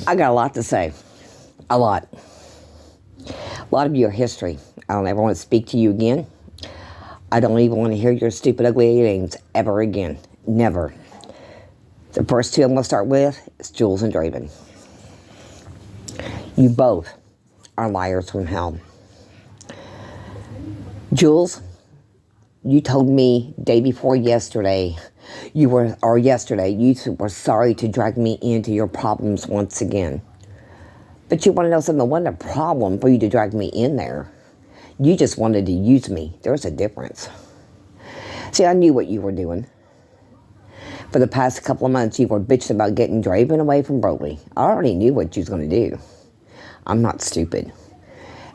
I got a lot to say. A lot. A lot of your history. I don't ever want to speak to you again. I don't even want to hear your stupid, ugly names ever again. Never. The first two I'm going to start with is Jules and Draven. You both are liars from hell. Jules, you told me day before yesterday, you were sorry to drag me into your problems once again. But you want to know something? It wasn't a problem for you to drag me in there. You just wanted to use me. There's a difference. See, I knew what you were doing. For the past couple of months, you were bitching about getting Draven away from Broly. I already knew what you was going to do. I'm not stupid.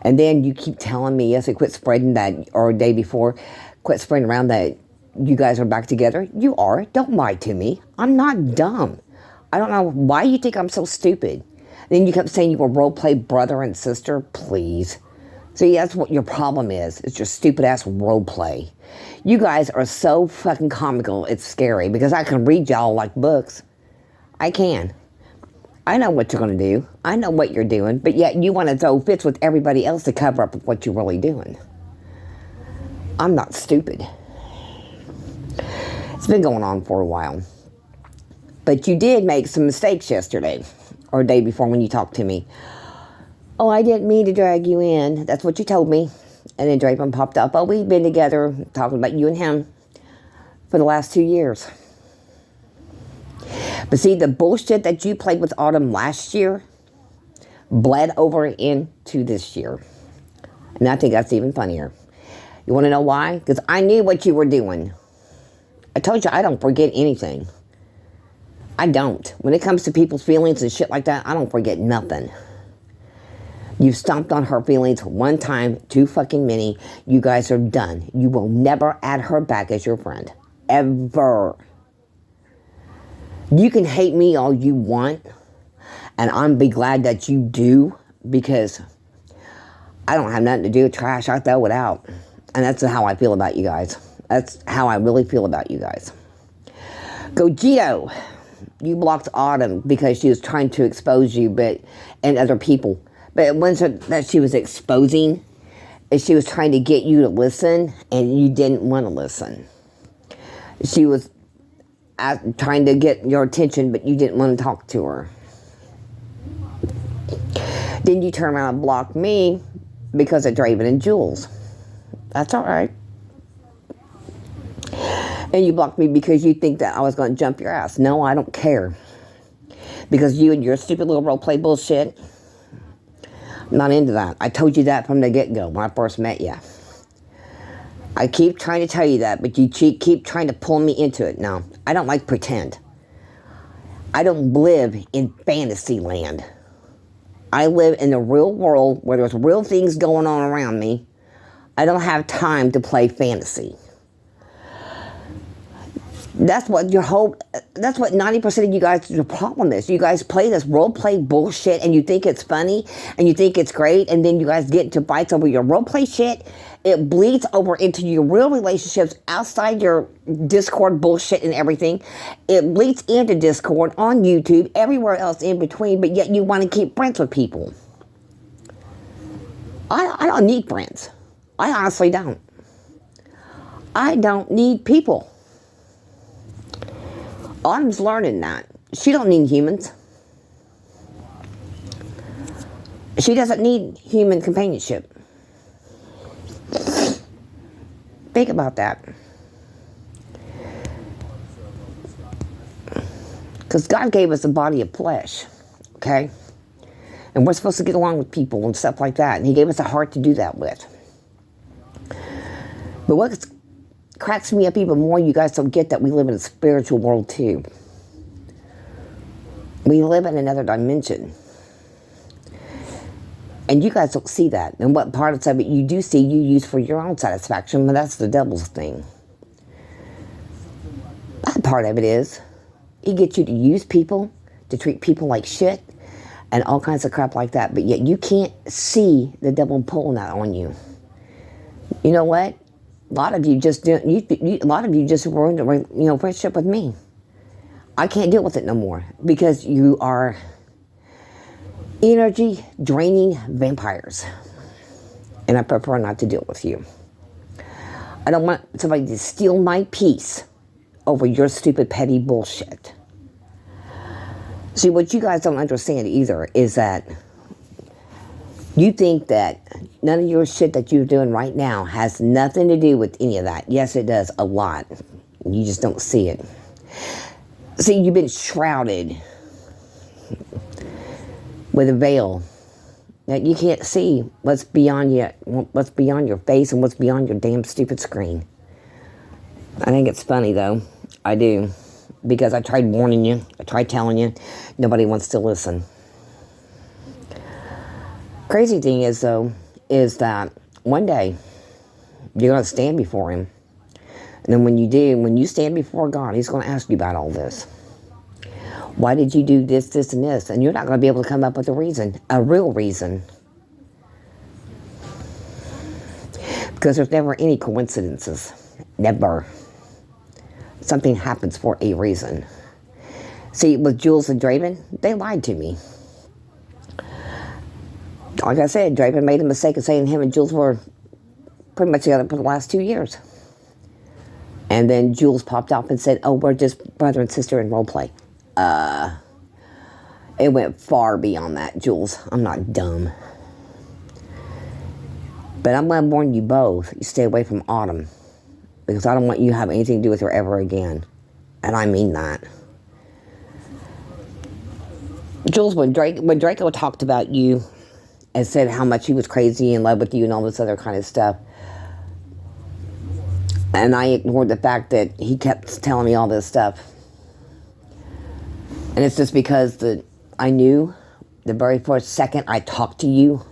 And then you keep telling me, yes, I quit spreading that, or a day before, quit spreading around that you guys are back together. You are. Don't lie to me. I'm not dumb. I don't know why you think I'm so stupid. Then you kept saying you were role-play brother and sister. Please. See, that's what your problem is. It's your stupid-ass role-play. You guys are so fucking comical, it's scary, because I can read y'all like books. I can. I know what you're going to do. I know what you're doing, but yet you want to throw fits with everybody else to cover up with what you're really doing. I'm not stupid. It's been going on for a while. But you did make some mistakes yesterday, or a day before when you talked to me. Oh, I didn't mean to drag you in. That's what you told me. And then Draven popped up. Oh, we've been together talking about you and him for the last 2 years. But see, the bullshit that you played with Autumn last year bled over into this year. And I think that's even funnier. You want to know why? Because I knew what you were doing. I told you I don't forget anything. I don't. When it comes to people's feelings and shit like that, I don't forget nothing. You stomped on her feelings one time, too fucking many. You guys are done. You will never add her back as your friend. Ever. You can hate me all you want, and I'm be glad that you do, because I don't have nothing to do with trash. I throw it out. And that's how I feel about you guys. That's how I really feel about you guys. Gogito, you blocked Autumn because she was trying to expose you and other people. But it wasn't that she was exposing. She was trying to get you to listen, and you didn't want to listen. She was trying to get your attention, but you didn't want to talk to her. Then you turn around and block me because of Draven and Jules. That's all right. And you blocked me because you think that I was going to jump your ass. No, I don't care. Because you and your stupid little role-play bullshit, I'm not into that. I told you that from the get-go when I first met you. I keep trying to tell you that, but you keep trying to pull me into it. No, I don't like pretend. I don't live in fantasy land. I live in the real world where there's real things going on around me. I don't have time to play fantasy. That's what 90% of you guys, the problem is. You guys play this role-play bullshit, and you think it's funny, and you think it's great, and then you guys get into fights over your role-play shit. It bleeds over into your real relationships outside your Discord bullshit and everything. It bleeds into Discord, on YouTube, everywhere else in between, but yet you want to keep friends with people. I don't need friends. I honestly don't. I don't need people. Autumn's learning that. She don't need humans. She doesn't need human companionship. Think about that. Because God gave us a body of flesh, okay? And we're supposed to get along with people and stuff like that. And He gave us a heart to do that with. But what cracks me up even more, you guys don't get that we live in a spiritual world too. We live in another dimension. And you guys don't see that. And what parts of it you do see, you use for your own satisfaction, but that's the devil's thing. That part of it is, he gets you to use people, to treat people like shit, and all kinds of crap like that. But yet you can't see the devil pulling that on you. You know what? A lot of you just ruined a friendship with me. I can't deal with it no more because you are energy draining vampires. And I prefer not to deal with you. I don't want somebody to steal my peace over your stupid petty bullshit. See, what you guys don't understand either is that you think that none of your shit that you're doing right now has nothing to do with any of that. Yes, it does, a lot. You just don't see it. See, you've been shrouded with a veil that you can't see what's beyond your face and what's beyond your damn stupid screen. I think it's funny, though. I do. Because I tried warning you. I tried telling you. Nobody wants to listen. Crazy thing is, though, is that one day you're going to stand before him. And then when you do, when you stand before God, he's going to ask you about all this. Why did you do this, this, and this? And you're not going to be able to come up with a reason, a real reason. Because there's never any coincidences. Never. Something happens for a reason. See, with Jules and Draven, they lied to me. Like I said, Draven made a mistake of saying him and Jules were pretty much together for the last 2 years. And then Jules popped up and said, oh, we're just brother and sister in role play. It went far beyond that, Jules. I'm not dumb. But I'm going to warn you both, you stay away from Autumn. Because I don't want you to have anything to do with her ever again. And I mean that. Jules, when Draco talked about you and said how much he was crazy in love with you and all this other kind of stuff, and I ignored the fact that he kept telling me all this stuff. And it's just because that I knew the very first second I talked to you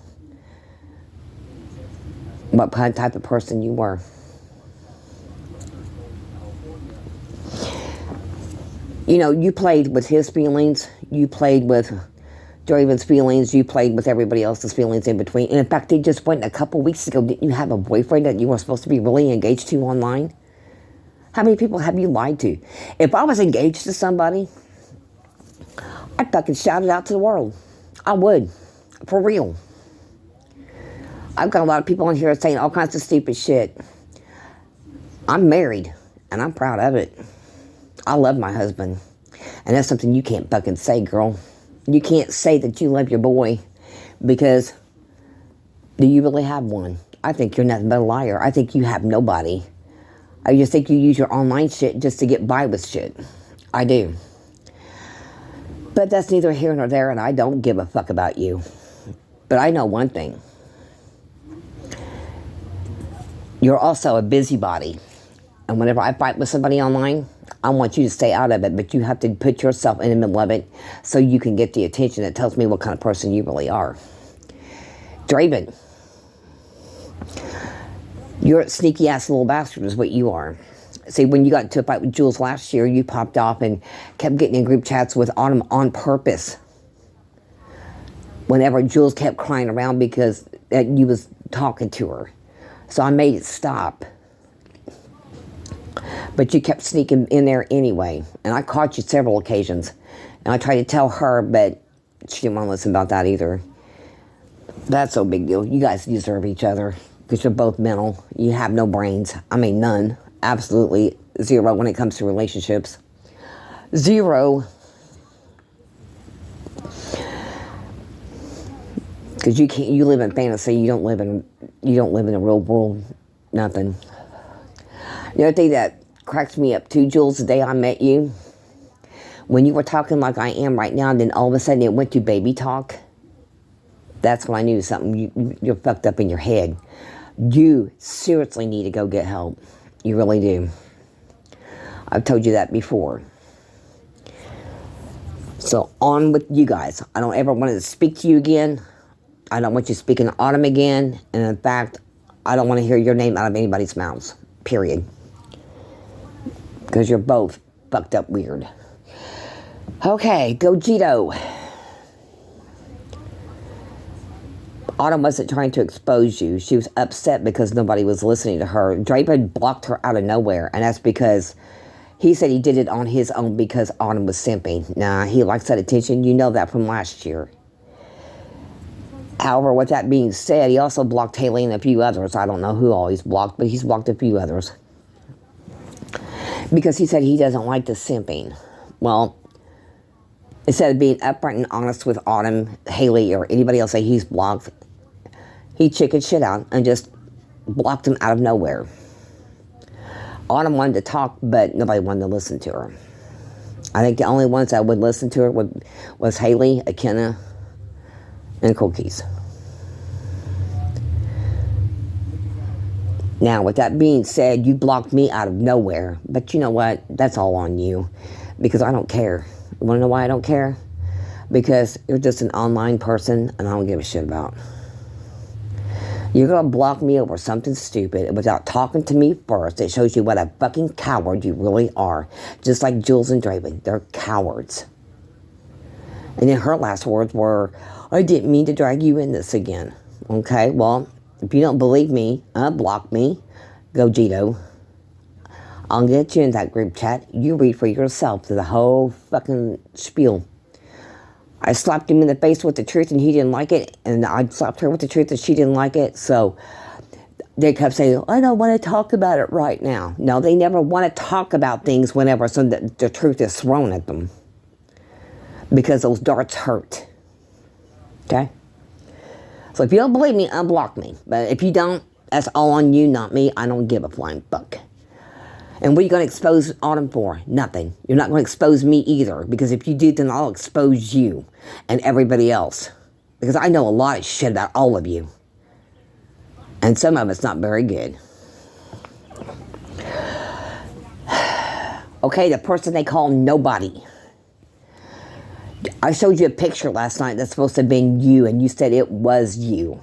what kind of type of person you were. You know, you played with his feelings, you played with Draven's feelings, you played with everybody else's feelings in between. And in fact, they just went a couple weeks ago. Didn't you have a boyfriend that you were supposed to be really engaged to online? How many people have you lied to? If I was engaged to somebody, I'd fucking shout it out to the world. I would. For real. I've got a lot of people on here saying all kinds of stupid shit. I'm married, and I'm proud of it. I love my husband. And that's something you can't fucking say, girl. You can't say that you love your boy because do you really have one? I think you're nothing but a liar. I think you have nobody. I just think you use your online shit just to get by with shit. I do. But that's neither here nor there, and I don't give a fuck about you. But I know one thing. You're also a busybody. And whenever I fight with somebody online, I want you to stay out of it, but you have to put yourself in the middle of it so you can get the attention that tells me what kind of person you really are. Draven, you're a sneaky-ass little bastard is what you are. See, when you got into a fight with Jules last year, you popped off and kept getting in group chats with Autumn on purpose. Whenever Jules kept crying around because you was talking to her. So I made it stop. But you kept sneaking in there anyway. And I caught you several occasions. And I tried to tell her, but she didn't want to listen about that either. That's no big deal. You guys deserve each other. Because you're both mental. You have no brains. I mean, none. Absolutely zero when it comes to relationships. Zero. Because you live in fantasy. You don't live in the real world. Nothing. The other thing that cracks me up too, Jules, the day I met you, when you were talking like I am right now, and then all of a sudden it went to baby talk, that's when I knew something. You're fucked up in your head. You seriously need to go get help. You really do. I've told you that before. So on with you guys. I don't ever want to speak to you again. I don't want you speaking to Autumn again. And in fact, I don't want to hear your name out of anybody's mouths. Period. Because you're both fucked up weird. Okay, Gogito. Autumn wasn't trying to expose you. She was upset because nobody was listening to her. Draven blocked her out of nowhere, and that's because he said he did it on his own because Autumn was simping. Nah, he likes that attention. You know that from last year. However, with that being said, he also blocked Haley and a few others. I don't know who all he's blocked, but he's blocked a few others. Because he said he doesn't like the simping. Well, instead of being upright and honest with Autumn, Haley, or anybody else that he's blocked, he chickened shit out and just blocked them out of nowhere. Autumn wanted to talk, but nobody wanted to listen to her. I think the only ones that would listen to her was Haley, Akenna, and Cookies. Now, with that being said, you blocked me out of nowhere. But you know what? That's all on you. Because I don't care. You want to know why I don't care? Because you're just an online person and I don't give a shit about. You're going to block me over something stupid without talking to me first. It shows you what a fucking coward you really are. Just like Jules and Draven. They're cowards. And then her last words were, I didn't mean to drag you in this again. Okay, well, if you don't believe me, unblock me. Go, Gito. I'll get you in that group chat. You read for yourself the whole fucking spiel. I slapped him in the face with the truth and he didn't like it. And I slapped her with the truth and she didn't like it. So they kept saying, I don't want to talk about it right now. No, they never want to talk about things whenever the truth is thrown at them. Because those darts hurt. Okay? So if you don't believe me, unblock me. But if you don't, that's all on you, not me. I don't give a flying fuck. And what are you going to expose Autumn for? Nothing. You're not going to expose me either. Because if you do, then I'll expose you and everybody else. Because I know a lot of shit about all of you. And some of it's not very good. Okay, the person they call nobody. I showed you a picture last night that's supposed to have been you, and you said it was you.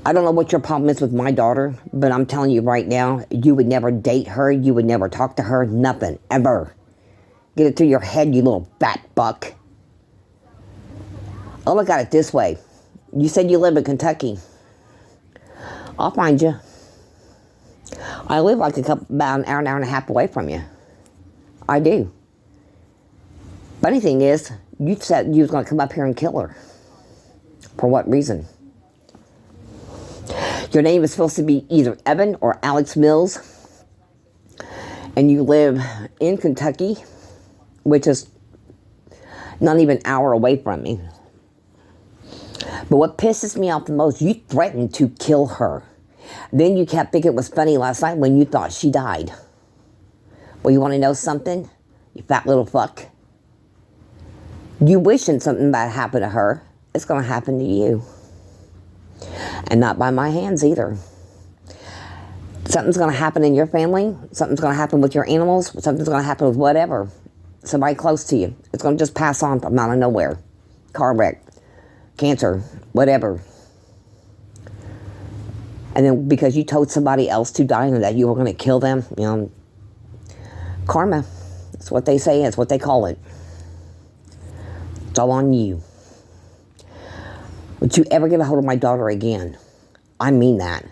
I don't know what your problem is with my daughter, but I'm telling you right now, you would never date her, you would never talk to her, nothing, ever. Get it through your head, you little fat buck. Oh, look at it this way. You said you live in Kentucky. I'll find you. I live like about an hour and a half away from you. I do. Funny thing is, you said you was going to come up here and kill her. For what reason? Your name is supposed to be either Evan or Alex Mills. And you live in Kentucky, which is not even an hour away from me. But what pisses me off the most, you threatened to kill her. Then you kept thinking it was funny last night when you thought she died. Well, you want to know something? You fat little fuck. You wishing something bad happened to her, it's going to happen to you. And not by my hands either. Something's going to happen in your family. Something's going to happen with your animals. Something's going to happen with whatever. Somebody close to you. It's going to just pass on from out of nowhere. Car wreck. Cancer. Whatever. And then because you told somebody else to die and that you were going to kill them, you know, karma. That's what they say. That's what they call it. It's all on you. Would you ever get a hold of my daughter again? I mean that.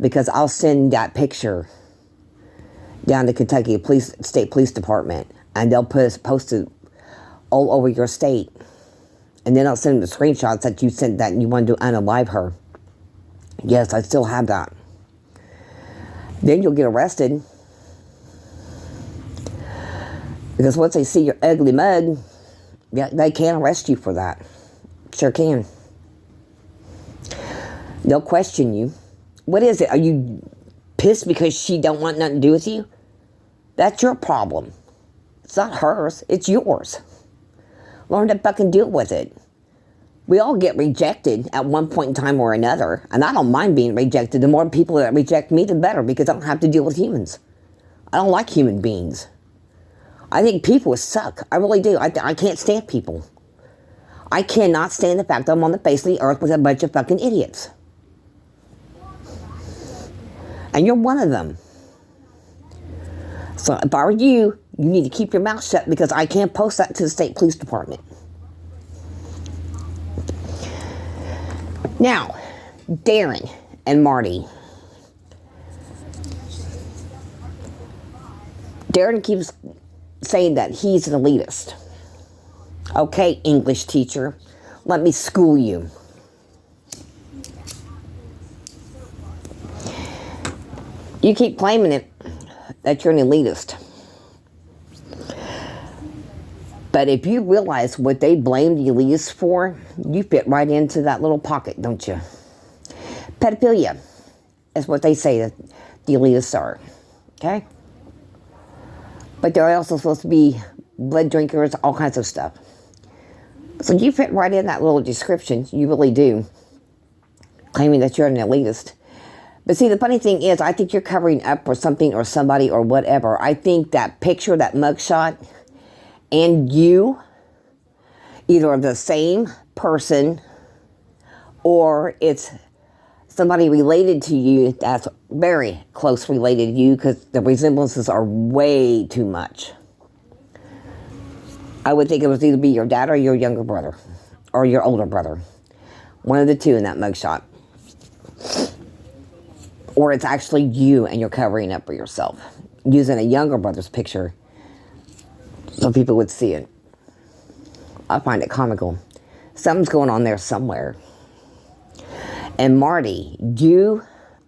Because I'll send that picture down to Kentucky State Police Department. And they'll post it all over your state. And then I'll send them the screenshots that you sent that you wanted to unalive her. Yes, I still have that. Then you'll get arrested. Because once they see your ugly mug, yeah, they can arrest you for that. Sure can. They'll question you. What is it? Are you pissed because she don't want nothing to do with you? That's your problem. It's not hers. It's yours. Learn to fucking deal with it. We all get rejected at one point in time or another. And I don't mind being rejected. The more people that reject me, the better. Because I don't have to deal with humans. I don't like human beings. I think people suck. I really do. I can't stand people. I cannot stand the fact that I'm on the face of the earth with a bunch of fucking idiots. And you're one of them. So if I were you, you need to keep your mouth shut because I can't post that to the state police department. Now, Darren and Marty. Darren keeps saying that he's an elitist. Okay, English teacher, let me school you. You keep claiming it, that you're an elitist. But if you realize what they blame the elitists for, you fit right into that little pocket, don't you? Pedophilia is what they say that the elitists are. Okay? But they're also supposed to be blood drinkers, all kinds of stuff. So you fit right in that little description. You really do. Claiming that you're an elitist. But see, the funny thing is, I think you're covering up for something or somebody or whatever. I think that picture, that mugshot, and you either are the same person or it's somebody related to you that's very close related to you, because the resemblances are way too much. I would think it would either be your dad or your younger brother or your older brother. One of the two in that mugshot. Or it's actually you and you're covering up for yourself. Using a younger brother's picture so people would see it. I find it comical. Something's going on there somewhere. And Marty,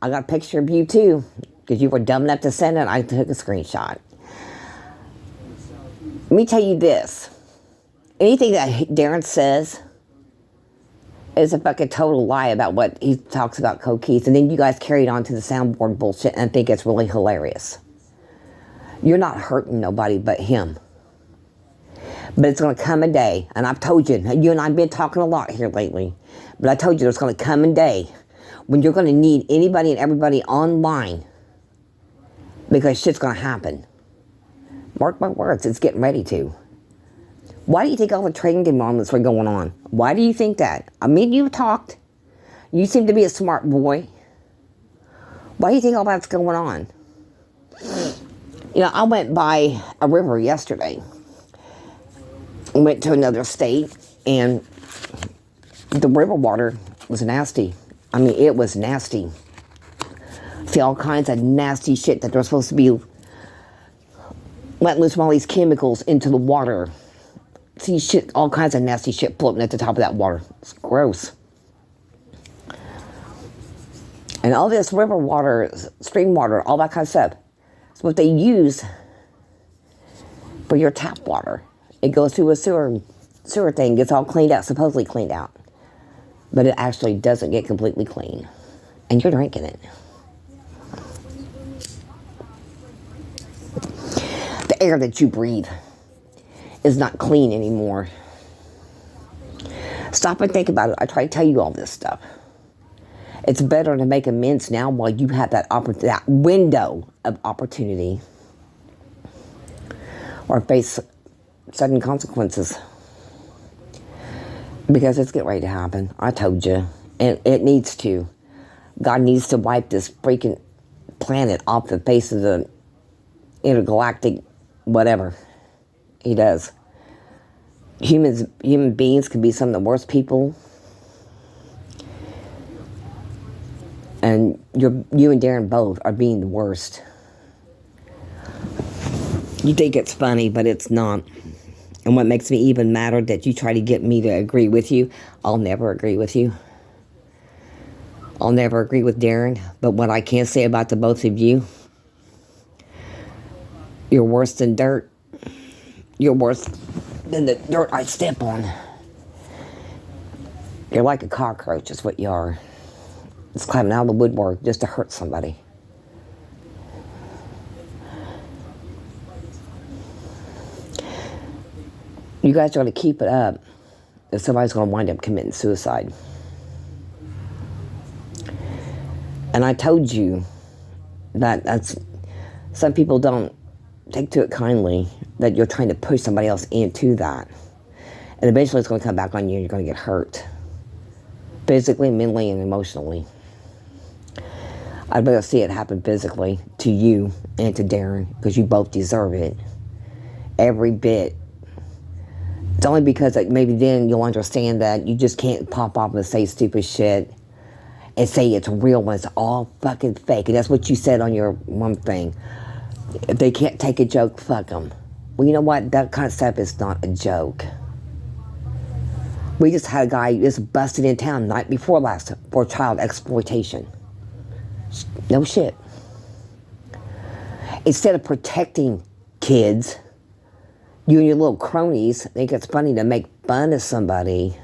I got a picture of you too, because you were dumb enough to send it. I took a screenshot. Let me tell you this. Anything that Darren says is a fucking total lie about what he talks about Keith, and then you guys carried on to the soundboard bullshit and think it's really hilarious. You're not hurting nobody but him. But it's going to come a day, and I've told you, you and I have been talking a lot here lately, but I told you there's going to come a day when you're going to need anybody and everybody online, because shit's going to happen. Mark my words, it's getting ready to. Why do you think all the trading demands are going on? Why do you think that? I mean, you've talked. You seem to be a smart boy. Why do you think all that's going on? You know, I went by a river yesterday. I went to another state, and the river water was nasty. I mean, it was nasty. See all kinds of nasty shit that they're supposed to be letting loose all these chemicals into the water. See shit, all kinds of nasty shit floating at the top of that water. It's gross. And all this river water, stream water, all that kind of stuff, it's what they use for your tap water. It goes through a sewer thing, gets all cleaned out, supposedly cleaned out. But it actually doesn't get completely clean. And you're drinking it. The air that you breathe is not clean anymore. Stop and think about it. I try to tell you all this stuff. It's better to make amends now while you have that window of opportunity, or face sudden consequences, because it's getting ready to happen. I told you, and it needs to. God needs to wipe this freaking planet off the face of the intergalactic whatever he does. Human beings can be some of the worst people, and you and Darren both are being the worst. You think it's funny, but it's not. And what makes me even madder, that you try to get me to agree with you. I'll never agree with you. I'll never agree with Darren. But what I can say about the both of you, you're worse than dirt. You're worse than the dirt I step on. You're like a cockroach is what you are. It's climbing out of the woodwork just to hurt somebody. You guys are going to keep it up, and somebody's going to wind up committing suicide. And I told you that's some people don't take to it kindly, that you're trying to push somebody else into that. And eventually it's going to come back on you, and you're going to get hurt. Physically, mentally, and emotionally. I'd rather see it happen physically to you and to Darren, because you both deserve it. Every bit. It's only because maybe then you'll understand that you just can't pop off and say stupid shit and say it's real when it's all fucking fake. And that's what you said on your one thing. If they can't take a joke, fuck them. Well, you know what? That kind of stuff is not a joke. We just had a guy just busted in town night before last for child exploitation. No shit. Instead of protecting kids, you and your little cronies think it's funny to make fun of somebody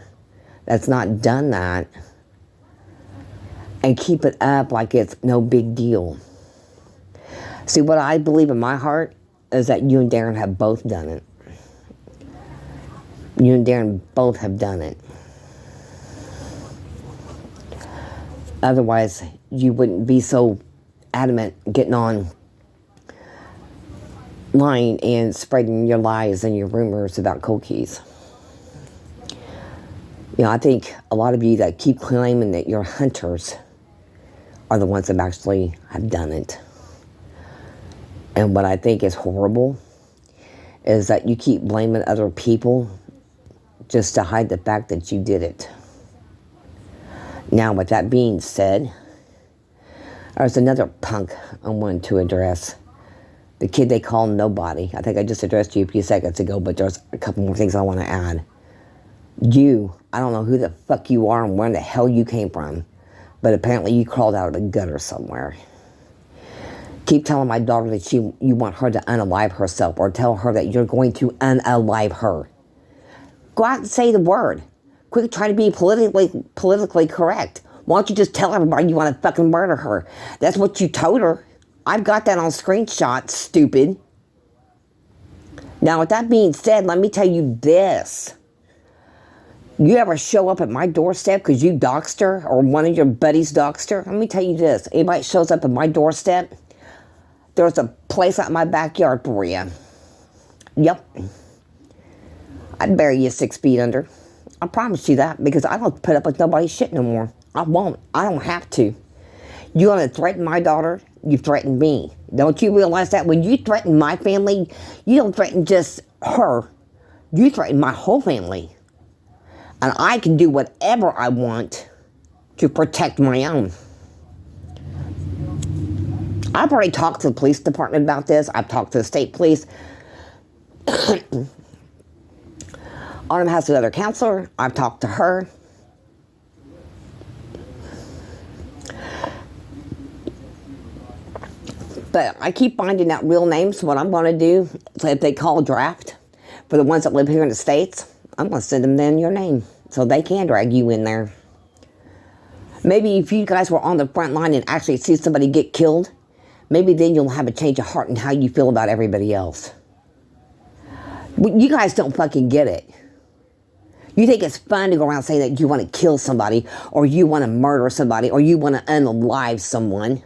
that's not done that and keep it up like it's no big deal. See, what I believe in my heart is that you and Darren have both done it. You and Darren both have done it. Otherwise, you wouldn't be so adamant getting on line and spreading your lies and your rumors about cold keys. You know, I think a lot of you that keep claiming that you're hunters are the ones that actually have done it. And what I think is horrible is that you keep blaming other people just to hide the fact that you did it. Now, with that being said, there's another punk I wanted to address. The kid they call Nobody. I think I just addressed you a few seconds ago, but there's a couple more things I want to add. You, I don't know who the fuck you are and where the hell you came from, but apparently you crawled out of the gutter somewhere. Keep telling my daughter that you want her to unalive herself, or tell her that you're going to unalive her. Go out and say the word. Quit trying to be politically correct. Why don't you just tell everybody you want to fucking murder her? That's what you told her. I've got that on screenshots, stupid. Now, with that being said, let me tell you this. You ever show up at my doorstep because you doxed her, or one of your buddies doxed her? Let me tell you this. Anybody shows up at my doorstep, there's a place out in my backyard for you. Yep. I'd bury you 6 feet under. I promise you that, because I don't put up with nobody's shit no more. I won't. I don't have to. You want to threaten my daughter? You threaten me. Don't you realize that when you threaten my family, you don't threaten just her. You threaten my whole family. And I can do whatever I want to protect my own. I've already talked to the police department about this. I've talked to the state police. Autumn has another counselor. I've talked to her. But I keep finding out real names. What I'm going to do, so if they call a draft for the ones that live here in the States, I'm going to send them then your name so they can drag you in there. Maybe if you guys were on the front line and actually see somebody get killed, maybe then you'll have a change of heart in how you feel about everybody else. You guys don't fucking get it. You think it's fun to go around saying that you want to kill somebody, or you want to murder somebody, or you want to unalive someone.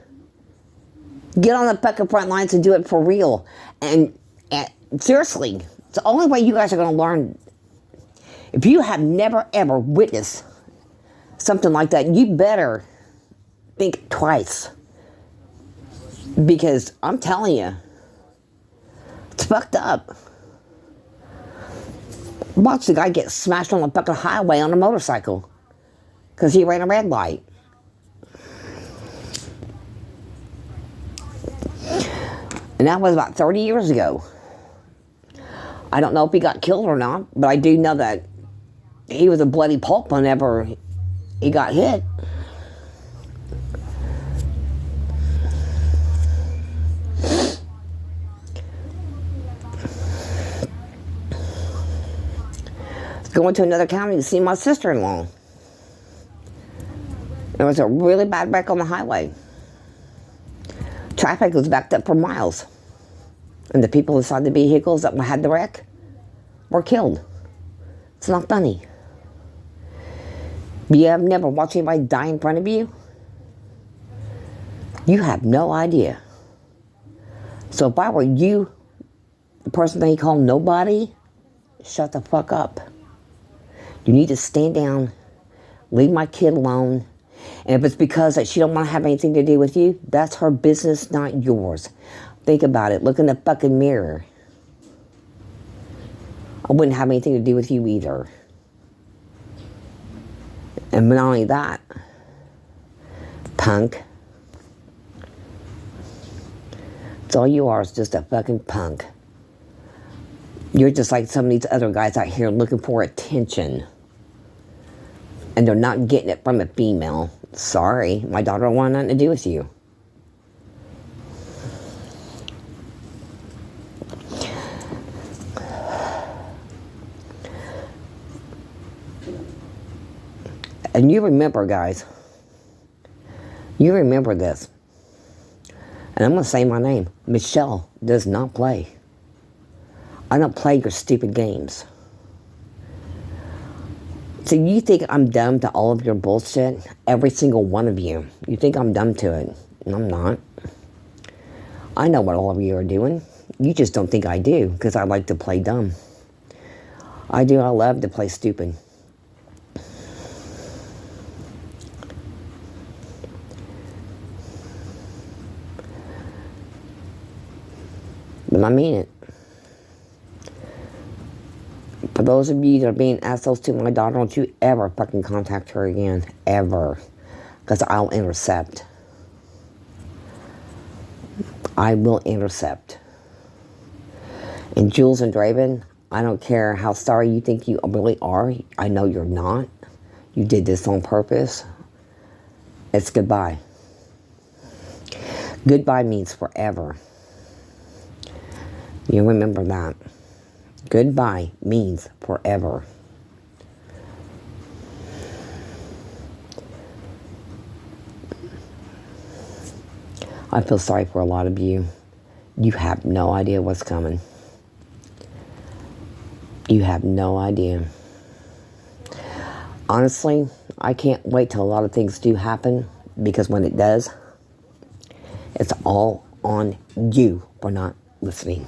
Get on the fucking front lines and do it for real. And seriously, it's the only way you guys are going to learn. If you have never, ever witnessed something like that, you better think twice. Because I'm telling you, it's fucked up. Watch the guy get smashed on the fucking highway on a motorcycle because he ran a red light. And that was about 30 years ago. I don't know if he got killed or not, but I do know that he was a bloody pulp whenever he got hit. Going to another county to see my sister-in-law. There was a really bad wreck on the highway. Traffic was backed up for miles. And the people inside the vehicles that had the wreck were killed. It's not funny. You have never watched anybody die in front of you? You have no idea. So if I were you, the person they call Nobody, shut the fuck up. You need to stand down, leave my kid alone. And if it's because that she don't want to have anything to do with you, that's her business, not yours. Think about it. Look in the fucking mirror. I wouldn't have anything to do with you either. And not only that, punk. That's all you are, is just a fucking punk. You're just like some of these other guys out here looking for attention. And they're not getting it from a female. Sorry, my daughter don't want nothing to do with you. And you remember, guys, you remember this. And I'm going to say my name. Michelle does not play. I don't play your stupid games. So you think I'm dumb to all of your bullshit? Every single one of you. You think I'm dumb to it. And I'm not. I know what all of you are doing. You just don't think I do, because I like to play dumb. I do. I love to play stupid. But I mean it. For those of you that are being assholes to my daughter, don't you ever fucking contact her again. Ever. Because I'll intercept. I will intercept. And Jules and Draven, I don't care how sorry you think you really are. I know you're not. You did this on purpose. It's goodbye. Goodbye means forever. You remember that. Goodbye means forever. I feel sorry for a lot of you. You have no idea what's coming. You have no idea. Honestly, I can't wait till a lot of things do happen, because when it does, it's all on you for not listening.